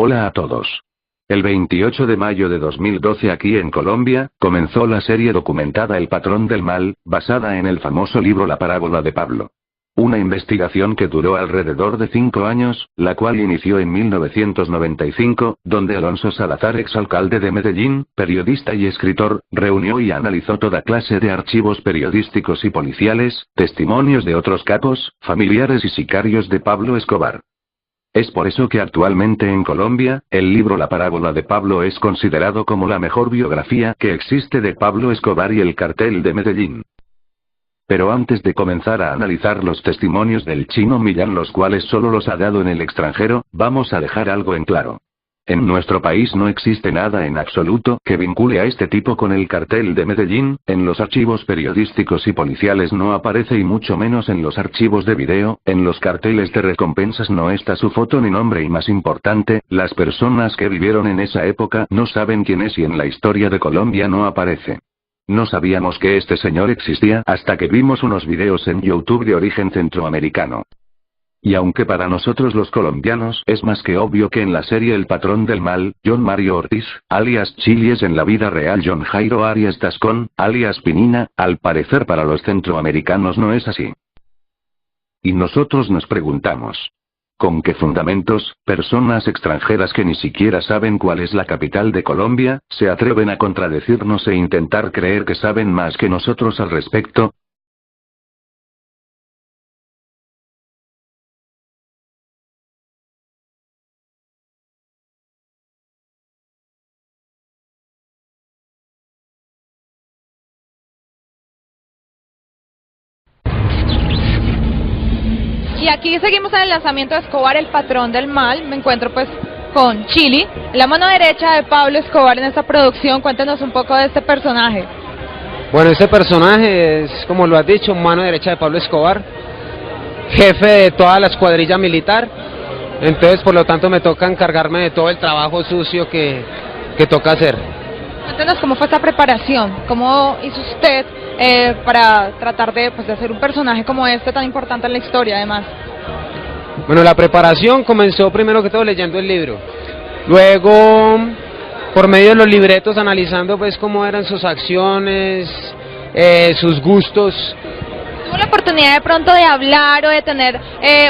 Hola a todos. El 28 de mayo de 2012 aquí en Colombia, comenzó la serie documentada El Patrón del Mal, basada en el famoso libro La Parábola de Pablo. Una investigación que duró alrededor de 5 años, la cual inició en 1995, donde Alonso Salazar, exalcalde de Medellín, periodista y escritor, reunió y analizó toda clase de archivos periodísticos y policiales, testimonios de otros capos, familiares y sicarios de Pablo Escobar. Es por eso que actualmente en Colombia, el libro La Parábola de Pablo es considerado como la mejor biografía que existe de Pablo Escobar y el cartel de Medellín. Pero antes de comenzar a analizar los testimonios del Chino Millán, los cuales solo los ha dado en el extranjero, vamos a dejar algo en claro. En nuestro país no existe nada en absoluto que vincule a este tipo con el cartel de Medellín, en los archivos periodísticos y policiales no aparece y mucho menos en los archivos de video, en los carteles de recompensas no está su foto ni nombre y más importante, las personas que vivieron en esa época no saben quién es y en la historia de Colombia no aparece. No sabíamos que este señor existía hasta que vimos unos videos en YouTube de origen centroamericano. Y aunque para nosotros los colombianos es más que obvio que en la serie El Patrón del Mal, John Mario Ortiz, alias Chili, es en la vida real John Jairo Arias Tascón, alias Pinina, al parecer para los centroamericanos no es así. Y nosotros nos preguntamos: ¿con qué fundamentos, personas extranjeras que ni siquiera saben cuál es la capital de Colombia, se atreven a contradecirnos e intentar creer que saben más que nosotros al respecto? Y aquí seguimos en el lanzamiento de Escobar, El Patrón del Mal. Me encuentro pues con Chili, la mano derecha de Pablo Escobar en esta producción. Cuéntanos un poco de este personaje. Bueno, este personaje es, como lo has dicho, mano derecha de Pablo Escobar, jefe de toda la escuadrilla militar. Entonces, por lo tanto, me toca encargarme de todo el trabajo sucio que toca hacer. Cuéntanos cómo fue esta preparación, cómo hizo usted para tratar de hacer un personaje como este tan importante en la historia, además. Bueno, la preparación comenzó primero que todo leyendo el libro, luego por medio de los libretos analizando pues cómo eran sus acciones, sus gustos. ¿Tuvo la oportunidad de pronto de hablar o de tener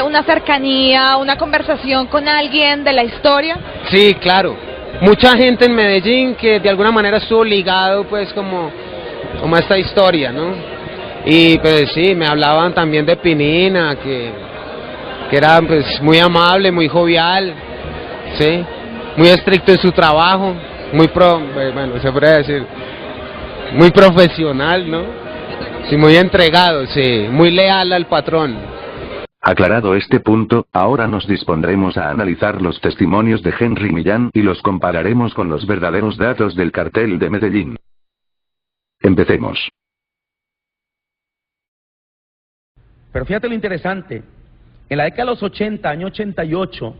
una cercanía, una conversación con alguien de la historia? Sí, claro. Mucha gente en Medellín que de alguna manera estuvo ligado pues como a esta historia, ¿no? Y pues sí, me hablaban también de Pinina, que era pues muy amable, muy jovial, ¿sí? Muy estricto en su trabajo, bueno, se podría decir, muy profesional, ¿no? Sí, muy entregado, sí, muy leal al patrón. Aclarado este punto, ahora nos dispondremos a analizar los testimonios de Henry Millán y los compararemos con los verdaderos datos del cartel de Medellín. Empecemos. Pero fíjate lo interesante, en la década de los 80, año 88,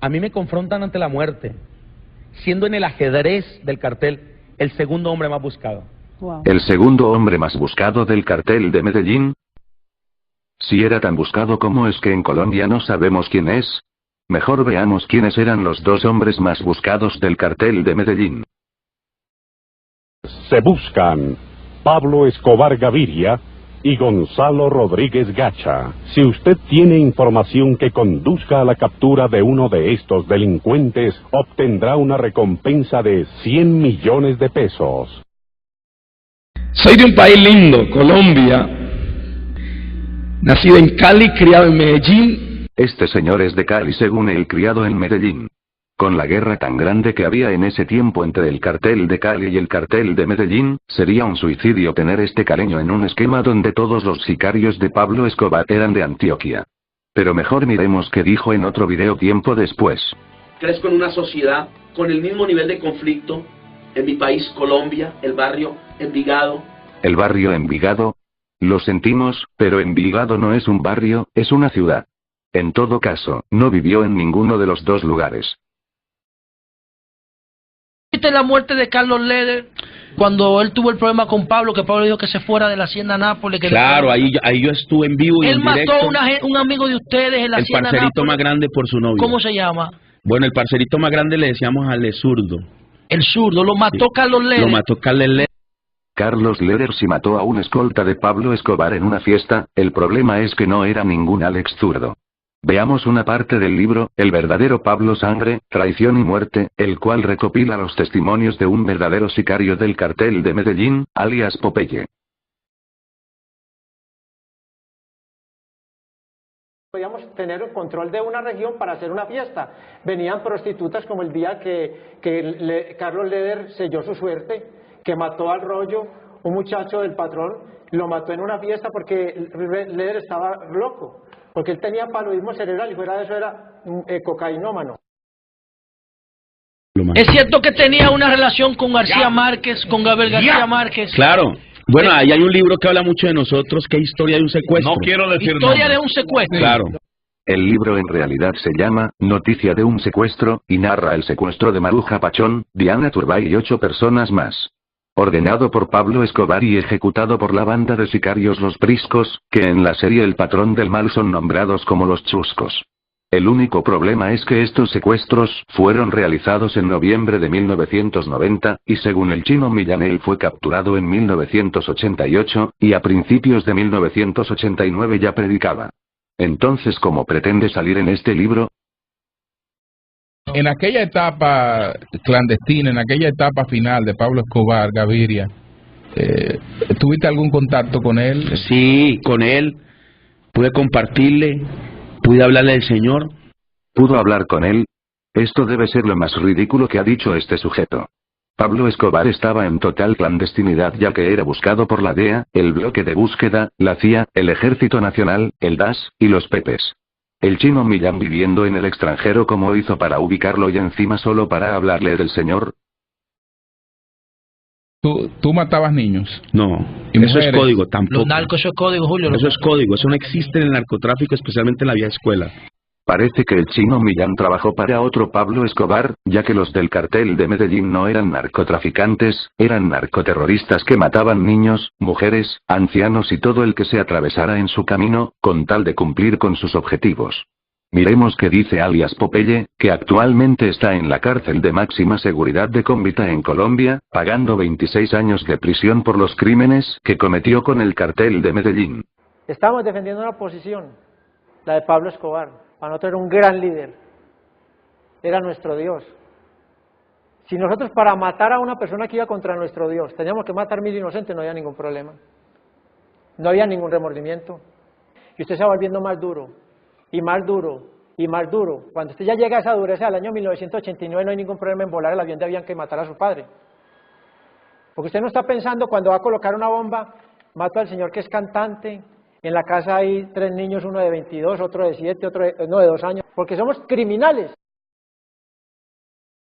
a mí me confrontan ante la muerte, siendo en el ajedrez del cartel el segundo hombre más buscado. Wow. ¿El segundo hombre más buscado del cartel de Medellín? Si era tan buscado, ¿cómo es que en Colombia no sabemos quién es? Mejor veamos quiénes eran los dos hombres más buscados del cartel de Medellín. Se buscan Pablo Escobar Gaviria y Gonzalo Rodríguez Gacha. Si usted tiene información que conduzca a la captura de uno de estos delincuentes, obtendrá una recompensa de 100 millones de pesos. Soy de un país lindo, Colombia, nacido en Cali, criado en Medellín. Este señor es de Cali, según él, criado en Medellín. Con la guerra tan grande que había en ese tiempo entre el cartel de Cali y el cartel de Medellín, sería un suicidio tener este caleño en un esquema donde todos los sicarios de Pablo Escobar eran de Antioquia. Pero mejor miremos qué dijo en otro video tiempo después. Crezco en una sociedad con el mismo nivel de conflicto. En mi país, Colombia, el barrio Envigado. ¿El barrio Envigado? Lo sentimos, pero Envigado no es un barrio, es una ciudad. En todo caso, no vivió en ninguno de los dos lugares. ¿Viste la muerte de Carlos Leder cuando él tuvo el problema con Pablo, que Pablo dijo que se fuera de la hacienda Nápoles? Que claro, ahí yo estuve en vivo y él en directo. Él mató a un amigo de ustedes en la hacienda Nápoles. El parcerito más grande por su novio. ¿Cómo se llama? Bueno, el parcerito más grande le decíamos al zurdo. El zurdo, lo mató Carlos Leder. Lo mató Carlos Leder. Carlos Leder sí mató a un escolta de Pablo Escobar en una fiesta, el problema es que no era ningún Alex zurdo. Veamos una parte del libro, El verdadero Pablo Sangre, Traición y Muerte, el cual recopila los testimonios de un verdadero sicario del cartel de Medellín, alias Popeye. Podíamos tener control de una región para hacer una fiesta. Venían prostitutas como el día que Carlos Leder selló su suerte, que mató al Rollo, un muchacho del patrón, lo mató en una fiesta porque Leder estaba loco, porque él tenía paludismo cerebral y fuera de eso era cocainómano. Es cierto que tenía una relación con García Márquez, con Gabriel García Márquez. Claro. Bueno, ahí hay un libro que habla mucho de nosotros, que es Historia de un secuestro. No quiero decir Historia de un secuestro. Claro. El libro en realidad se llama Noticia de un secuestro, y narra el secuestro de Maruja Pachón, Diana Turbay y 8 personas más. Ordenado por Pablo Escobar y ejecutado por la banda de sicarios Los Priscos, que en la serie El Patrón del Mal son nombrados como los Chuscos. El único problema es que estos secuestros fueron realizados en noviembre de 1990, y según el chino Millán él fue capturado en 1988, y a principios de 1989 ya predicaba. Entonces, ¿cómo pretende salir en este libro? En aquella etapa clandestina, en aquella etapa final de Pablo Escobar Gaviria, ¿tuviste algún contacto con él? Sí, con él. Pude compartirle, pude hablarle del Señor. ¿Pudo hablar con él? Esto debe ser lo más ridículo que ha dicho este sujeto. Pablo Escobar estaba en total clandestinidad ya que era buscado por la DEA, el Bloque de Búsqueda, la CIA, el Ejército Nacional, el DAS, y los Pepes. El chino Millán viviendo en el extranjero, ¿cómo hizo para ubicarlo y encima solo para hablarle del Señor? ¿Tú matabas niños? No, ¿Y eso mujeres? es código, tampoco. Los narcos, eso es código, Julio. Eso es código, eso no existe en el narcotráfico, especialmente en la vieja escuela. Parece que el chino Millán trabajó para otro Pablo Escobar, ya que los del cartel de Medellín no eran narcotraficantes, eran narcoterroristas que mataban niños, mujeres, ancianos y todo el que se atravesara en su camino, con tal de cumplir con sus objetivos. Miremos qué dice alias Popeye, que actualmente está en la cárcel de máxima seguridad de Cómbita en Colombia, pagando 26 años de prisión por los crímenes que cometió con el cartel de Medellín. Estamos defendiendo una posición, la de Pablo Escobar. Para nosotros era un gran líder, era nuestro Dios. Si nosotros para matar a una persona que iba contra nuestro Dios, teníamos que matar 1000 inocentes, no había ningún problema. No había ningún remordimiento. Y usted se va volviendo más duro, y más duro, y más duro. Cuando usted ya llega a esa dureza del año 1989, no hay ningún problema en volar el avión de avión que matar a su padre. Porque usted no está pensando cuando va a colocar una bomba, mato al señor que es cantante. En la casa hay 3 niños, uno de 22, otro de 7, otro de 2 años, porque somos criminales.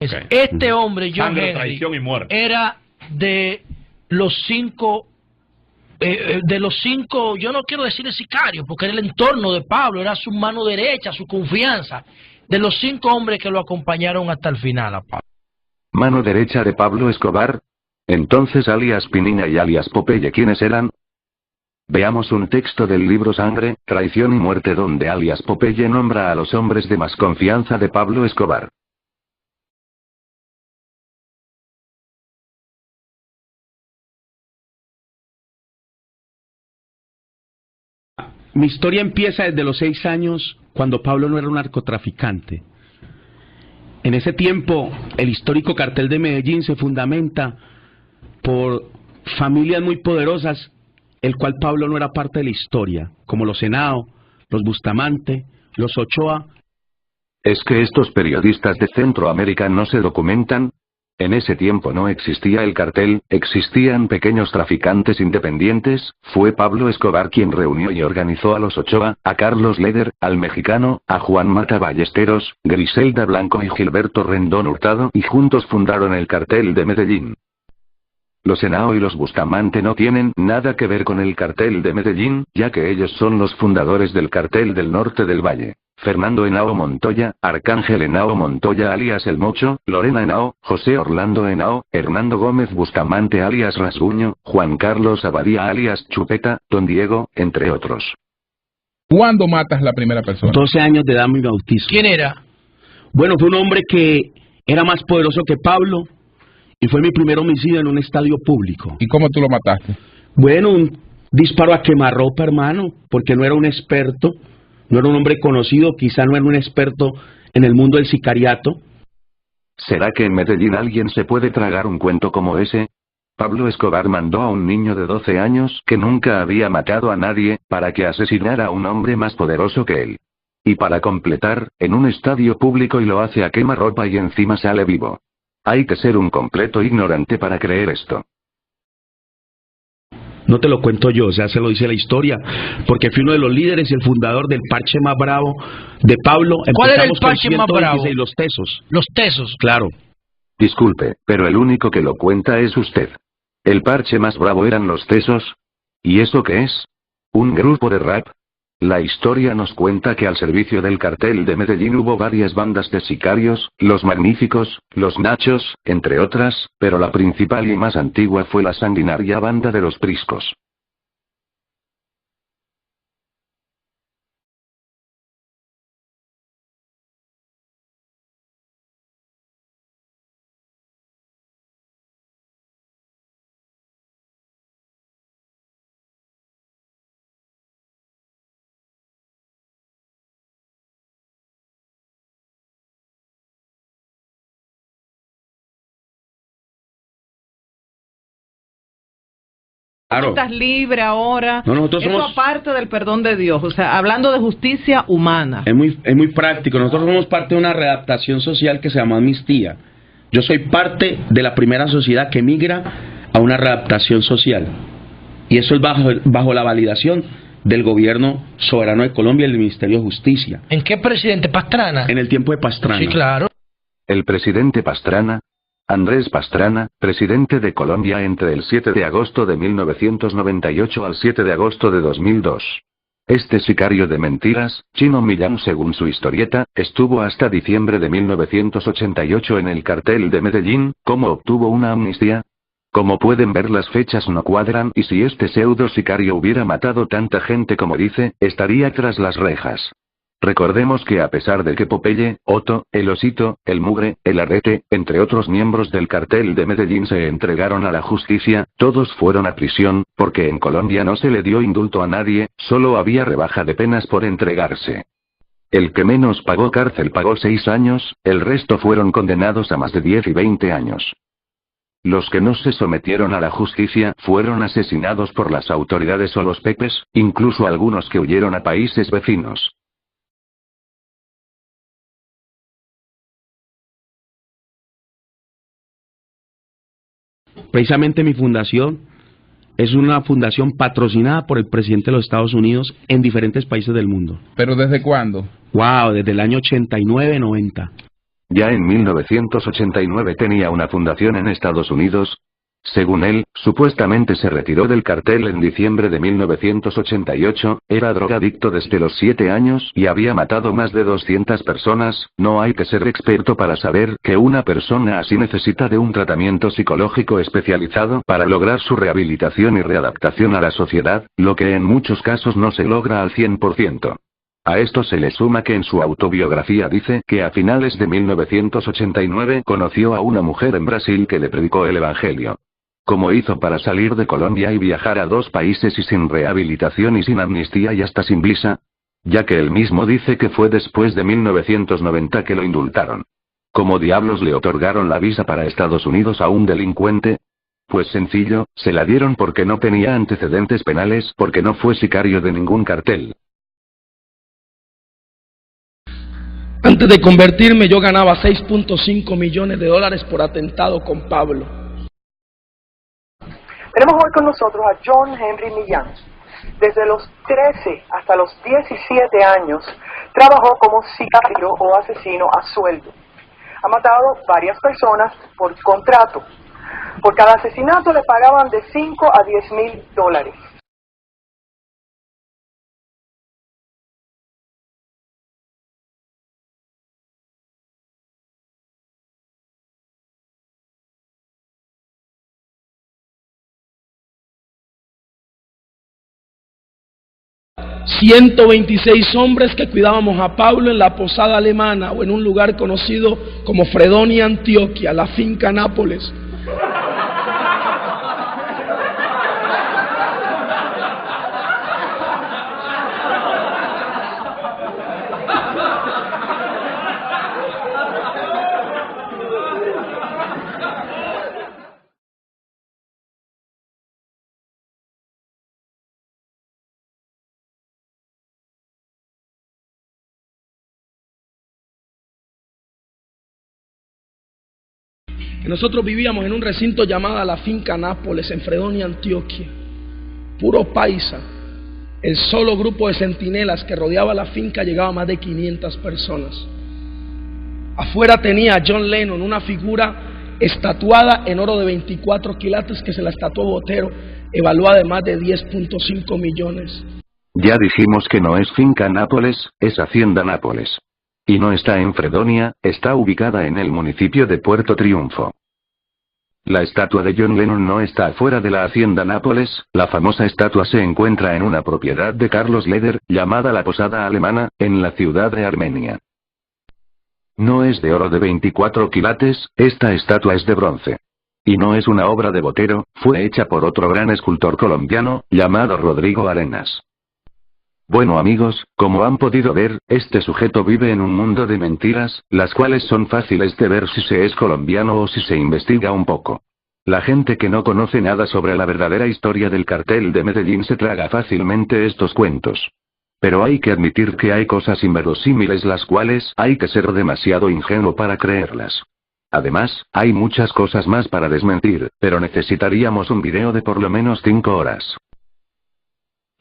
Okay. Este hombre, John Sangre, Henry, traición y muerte. era de los 5, yo no quiero decir el sicario, porque era el entorno de Pablo, era su mano derecha, su confianza, de los 5 hombres que lo acompañaron hasta el final a Pablo. ¿Mano derecha de Pablo Escobar? Entonces alias Pinina y alias Popeye, ¿quiénes eran? Veamos un texto del libro Sangre, Traición y Muerte donde alias Popeye nombra a los hombres de más confianza de Pablo Escobar. Mi historia empieza desde los 6 años, cuando Pablo no era un narcotraficante. En ese tiempo, el histórico cartel de Medellín se fundamenta por familias muy poderosas, el cual Pablo no era parte de la historia, como los Henao, los Bustamante, los Ochoa. ¿Es que estos periodistas de Centroamérica no se documentan? En ese tiempo no existía el cartel, existían pequeños traficantes independientes. Fue Pablo Escobar quien reunió y organizó a los Ochoa, a Carlos Leder, al mexicano, a Juan Mata Ballesteros, Griselda Blanco y Gilberto Rendón Hurtado, y juntos fundaron el cartel de Medellín. Los Henao y los Bustamante no tienen nada que ver con el cartel de Medellín, ya que ellos son los fundadores del cartel del norte del Valle. Fernando Henao Montoya, Arcángel Henao Montoya alias El Mocho, Lorena Henao, José Orlando Henao, Hernando Gómez Bustamante alias Rasguño, Juan Carlos Abadía alias Chupeta, Don Diego, entre otros. ¿Cuándo matas la primera persona? 12 años de edad me bautizo. ¿Quién era? Bueno, fue un hombre que era más poderoso que Pablo y fue mi primer homicidio en un estadio público. ¿Y cómo tú lo mataste? Bueno, un disparo a quemarropa, hermano, porque no era un experto, no era un hombre conocido, quizá no era un experto en el mundo del sicariato. ¿Será que en Medellín alguien se puede tragar un cuento como ese? Pablo Escobar mandó a un niño de 12 años que nunca había matado a nadie, para que asesinara a un hombre más poderoso que él. Y para completar, en un estadio público y lo hace a quemarropa y encima sale vivo. Hay que ser un completo ignorante para creer esto. No te lo cuento yo, o sea, se lo dice la historia, porque fui uno de los líderes y el fundador del parche más bravo de Pablo. ¿Cuál era el Empezamos con parche más bravo? 126, los tesos. Los tesos. Claro. Disculpe, pero el único que lo cuenta es usted. ¿El parche más bravo eran los tesos? ¿Y eso qué es? ¿Un grupo de rap? La historia nos cuenta que al servicio del cartel de Medellín hubo varias bandas de sicarios, los Magníficos, los Nachos, entre otras, pero la principal y más antigua fue la sanguinaria banda de los Priscos. Claro. Estás libre ahora. No, nosotros Eso somos... aparte del perdón de Dios, o sea, hablando de justicia humana. Es muy práctico. Nosotros somos parte de una readaptación social que se llama Amnistía. Yo soy parte de la primera sociedad que migra a una readaptación social. Y eso es bajo la validación del gobierno soberano de Colombia y del Ministerio de Justicia. ¿En qué presidente? ¿Pastrana? En el tiempo de Pastrana. Sí, claro. El presidente Pastrana, Andrés Pastrana, presidente de Colombia entre el 7 de agosto de 1998 al 7 de agosto de 2002. Este sicario de mentiras, Chino Millán según su historieta, estuvo hasta diciembre de 1988 en el cartel de Medellín. ¿Cómo obtuvo una amnistía? Como pueden ver, las fechas no cuadran, y si este pseudo sicario hubiera matado tanta gente como dice, estaría tras las rejas. Recordemos que a pesar de que Popeye, Otto, el Osito, el Mugre, el Arrete, entre otros miembros del cartel de Medellín se entregaron a la justicia, todos fueron a prisión, porque en Colombia no se le dio indulto a nadie, solo había rebaja de penas por entregarse. El que menos pagó cárcel pagó 6 años, el resto fueron condenados a más de 10 y 20 años. Los que no se sometieron a la justicia fueron asesinados por las autoridades o los pepes, incluso algunos que huyeron a países vecinos. Precisamente mi fundación es una fundación patrocinada por el presidente de los Estados Unidos en diferentes países del mundo. ¿Pero desde cuándo? Wow, desde el año 89-90. Ya en 1989 tenía una fundación en Estados Unidos. Según él, supuestamente se retiró del cartel en diciembre de 1988, era drogadicto desde los 7 años y había matado más de 200 personas. No hay que ser experto para saber que una persona así necesita de un tratamiento psicológico especializado para lograr su rehabilitación y readaptación a la sociedad, lo que en muchos casos no se logra al 100%. A esto se le suma que en su autobiografía dice que a finales de 1989 conoció a una mujer en Brasil que le predicó el evangelio. ¿Cómo hizo para salir de Colombia y viajar a 2 países y sin rehabilitación y sin amnistía y hasta sin visa? Ya que él mismo dice que fue después de 1990 que lo indultaron. ¿Cómo diablos le otorgaron la visa para Estados Unidos a un delincuente? Pues sencillo, se la dieron porque no tenía antecedentes penales, porque no fue sicario de ningún cartel. Antes de convertirme yo ganaba $6.5 millones por atentado con Pablo. Tenemos hoy con nosotros a John Henry Millán. Desde los 13 hasta los 17 años trabajó como sicario o asesino a sueldo. Ha matado varias personas por contrato. Por cada asesinato le pagaban de 5 a 10 mil dólares. 126 hombres que cuidábamos a Pablo en la posada alemana o en un lugar conocido como Fredonia, Antioquia, la finca Nápoles. Nosotros vivíamos en un recinto llamado la finca Nápoles, en Fredonia, Antioquia. Puro paisa. El solo grupo de centinelas que rodeaba la finca llegaba a más de 500 personas. Afuera tenía a John Lennon, una figura estatuada en oro de 24 quilates que se la estatuó Botero, evaluada de más de 10.5 millones. Ya dijimos que no es finca Nápoles, es Hacienda Nápoles. Y no está en Fredonia, está ubicada en el municipio de Puerto Triunfo. La estatua de John Lennon no está afuera de la Hacienda Nápoles, la famosa estatua se encuentra en una propiedad de Carlos Leder, llamada la Posada Alemana, en la ciudad de Armenia. No es de oro de 24 quilates, esta estatua es de bronce. Y no es una obra de Botero, fue hecha por otro gran escultor colombiano, llamado Rodrigo Arenas. Bueno amigos, como han podido ver, este sujeto vive en un mundo de mentiras, las cuales son fáciles de ver si se es colombiano o si se investiga un poco. La gente que no conoce nada sobre la verdadera historia del cartel de Medellín se traga fácilmente estos cuentos. Pero hay que admitir que hay cosas inverosímiles las cuales hay que ser demasiado ingenuo para creerlas. Además, hay muchas cosas más para desmentir, pero necesitaríamos un video de por lo menos 5 horas.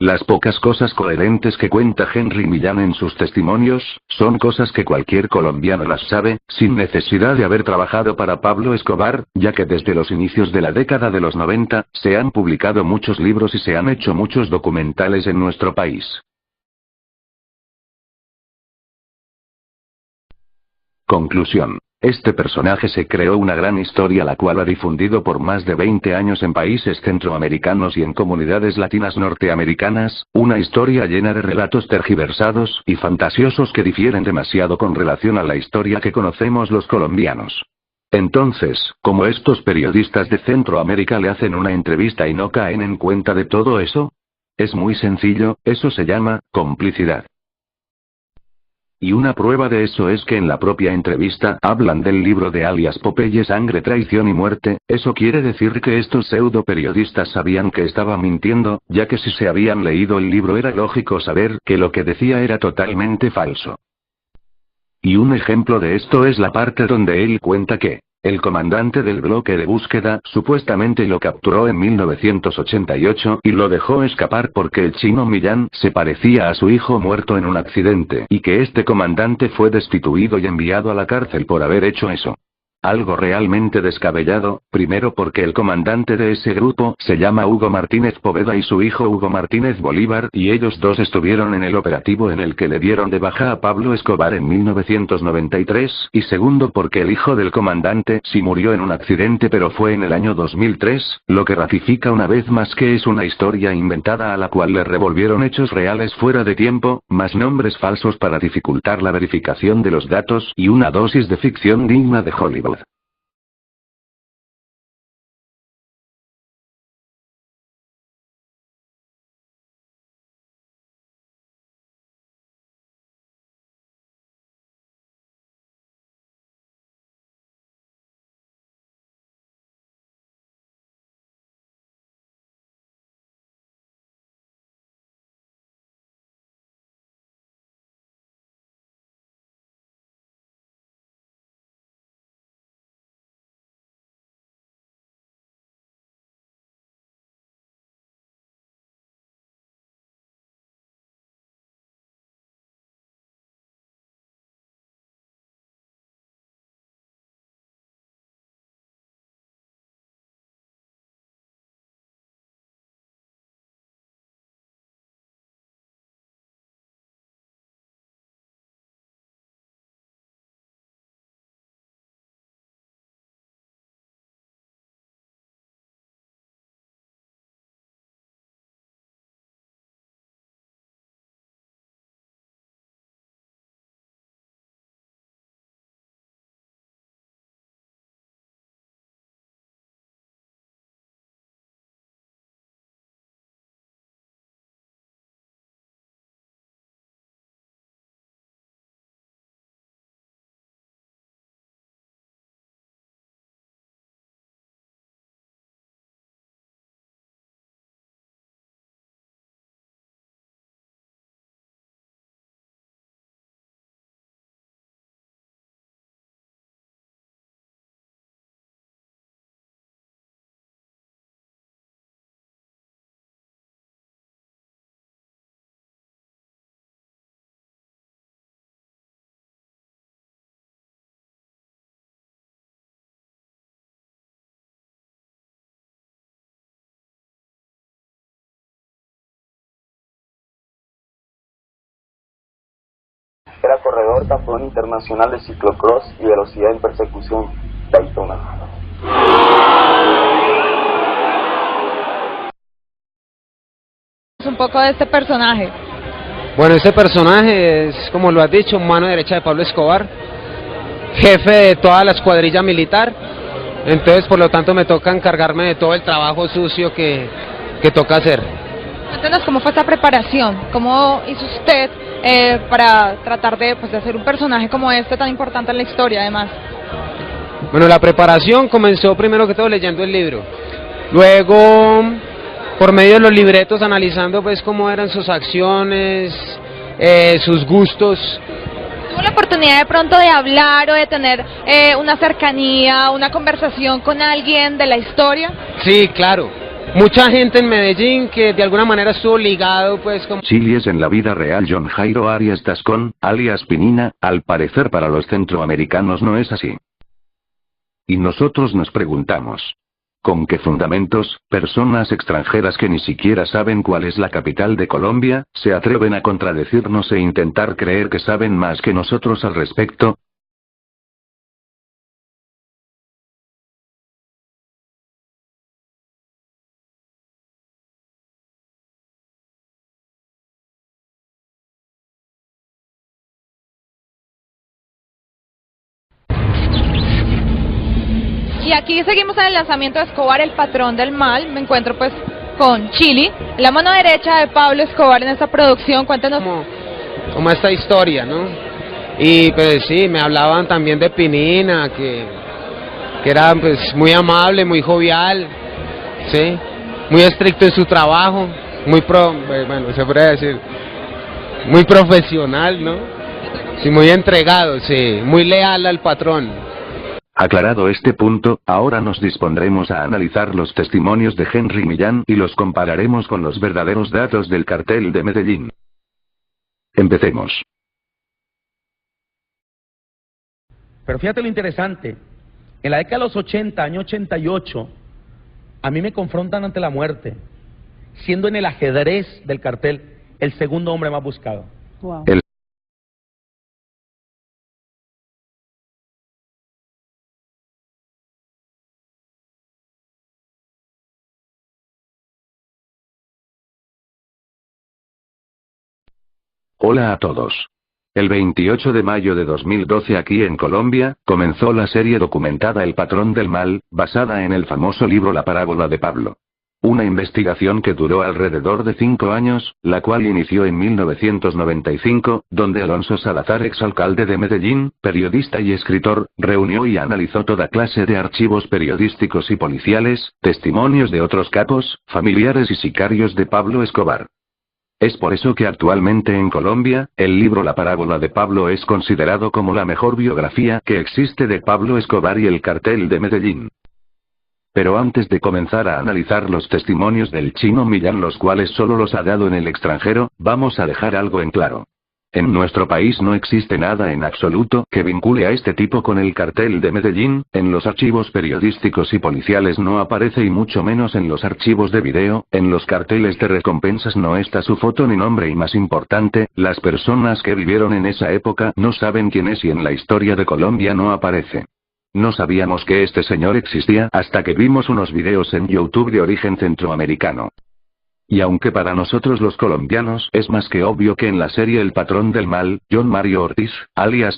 Las pocas cosas coherentes que cuenta Henry Millán en sus testimonios, son cosas que cualquier colombiano las sabe, sin necesidad de haber trabajado para Pablo Escobar, ya que desde los inicios de la década de los 90, se han publicado muchos libros y se han hecho muchos documentales en nuestro país. Conclusión. Este personaje se creó una gran historia la cual ha difundido por más de 20 años en países centroamericanos y en comunidades latinas norteamericanas, una historia llena de relatos tergiversados y fantasiosos que difieren demasiado con relación a la historia que conocemos los colombianos. Entonces, ¿cómo estos periodistas de Centroamérica le hacen una entrevista y no caen en cuenta de todo eso? Es muy sencillo, eso se llama complicidad. Y una prueba de eso es que en la propia entrevista hablan del libro de alias Popeye Sangre, Traición y Muerte, eso quiere decir que estos pseudo periodistas sabían que estaba mintiendo, ya que si se habían leído el libro era lógico saber que lo que decía era totalmente falso. Y un ejemplo de esto es la parte donde él cuenta que el comandante del bloque de búsqueda supuestamente lo capturó en 1988 y lo dejó escapar porque el chino Millán se parecía a su hijo muerto en un accidente y que este comandante fue destituido y enviado a la cárcel por haber hecho eso. Algo realmente descabellado, primero porque el comandante de ese grupo se llama Hugo Martínez Poveda y su hijo Hugo Martínez Bolívar y ellos dos estuvieron en el operativo en el que le dieron de baja a Pablo Escobar en 1993, y segundo porque el hijo del comandante sí murió en un accidente pero fue en el año 2003, lo que ratifica una vez más que es una historia inventada a la cual le revolvieron hechos reales fuera de tiempo, más nombres falsos para dificultar la verificación de los datos y una dosis de ficción digna de Hollywood. Era corredor campeón internacional de ciclocross y velocidad en persecución, Daytona. Un poco de este personaje. Bueno, este personaje es, como lo has dicho, mano derecha de Pablo Escobar, jefe de toda la escuadrilla militar, entonces por lo tanto me toca encargarme de todo el trabajo sucio que toca hacer. Cuéntanos cómo fue esta preparación, cómo hizo usted para tratar de hacer un personaje como este tan importante en la historia además. Bueno, la preparación comenzó primero que todo leyendo el libro, luego por medio de los libretos analizando pues cómo eran sus acciones, sus gustos. ¿Tuvo la oportunidad de pronto de hablar o de tener una cercanía, una conversación con alguien de la historia? Sí, claro. Mucha gente en Medellín que de alguna manera estuvo ligado pues con... Chili es en la vida real John Jairo Arias Tascón, alias Pinina, al parecer para los centroamericanos no es así. Y nosotros nos preguntamos, ¿con qué fundamentos, personas extranjeras que ni siquiera saben cuál es la capital de Colombia, se atreven a contradecirnos e intentar creer que saben más que nosotros al respecto? Y aquí seguimos en el lanzamiento de Escobar, el patrón del mal. Me encuentro pues con Chili, la mano derecha de Pablo Escobar en esta producción. Cuéntanos como esta historia, ¿no? Y pues sí, me hablaban también de Pinina, que era pues muy amable, muy jovial, sí, muy estricto en su trabajo, bueno, se podría decir, muy profesional, ¿no? Sí, muy entregado, sí, muy leal al patrón. Aclarado este punto, ahora nos dispondremos a analizar los testimonios de Henry Millán y los compararemos con los verdaderos datos del cartel de Medellín. Empecemos. Pero fíjate lo interesante, en la década de los 80, año 88, a mí me confrontan ante la muerte, siendo en el ajedrez del cartel el segundo hombre más buscado. Wow. Hola a todos. El 28 de mayo de 2012 aquí en Colombia, comenzó la serie documentada El Patrón del Mal, basada en el famoso libro La Parábola de Pablo. Una investigación que duró alrededor de 5 años, la cual inició en 1995, donde Alonso Salazar, exalcalde de Medellín, periodista y escritor, reunió y analizó toda clase de archivos periodísticos y policiales, testimonios de otros capos, familiares y sicarios de Pablo Escobar. Es por eso que actualmente en Colombia, el libro La Parábola de Pablo es considerado como la mejor biografía que existe de Pablo Escobar y el cartel de Medellín. Pero antes de comenzar a analizar los testimonios del Chino Millán, los cuales solo los ha dado en el extranjero, vamos a dejar algo en claro. En nuestro país no existe nada en absoluto que vincule a este tipo con el cartel de Medellín, en los archivos periodísticos y policiales no aparece y mucho menos en los archivos de video, en los carteles de recompensas no está su foto ni nombre y más importante, las personas que vivieron en esa época no saben quién es y en la historia de Colombia no aparece. No sabíamos que este señor existía hasta que vimos unos videos en YouTube de origen centroamericano. Y aunque para nosotros los colombianos es más que obvio que en la serie El Patrón del Mal, John Mario Ortiz, alias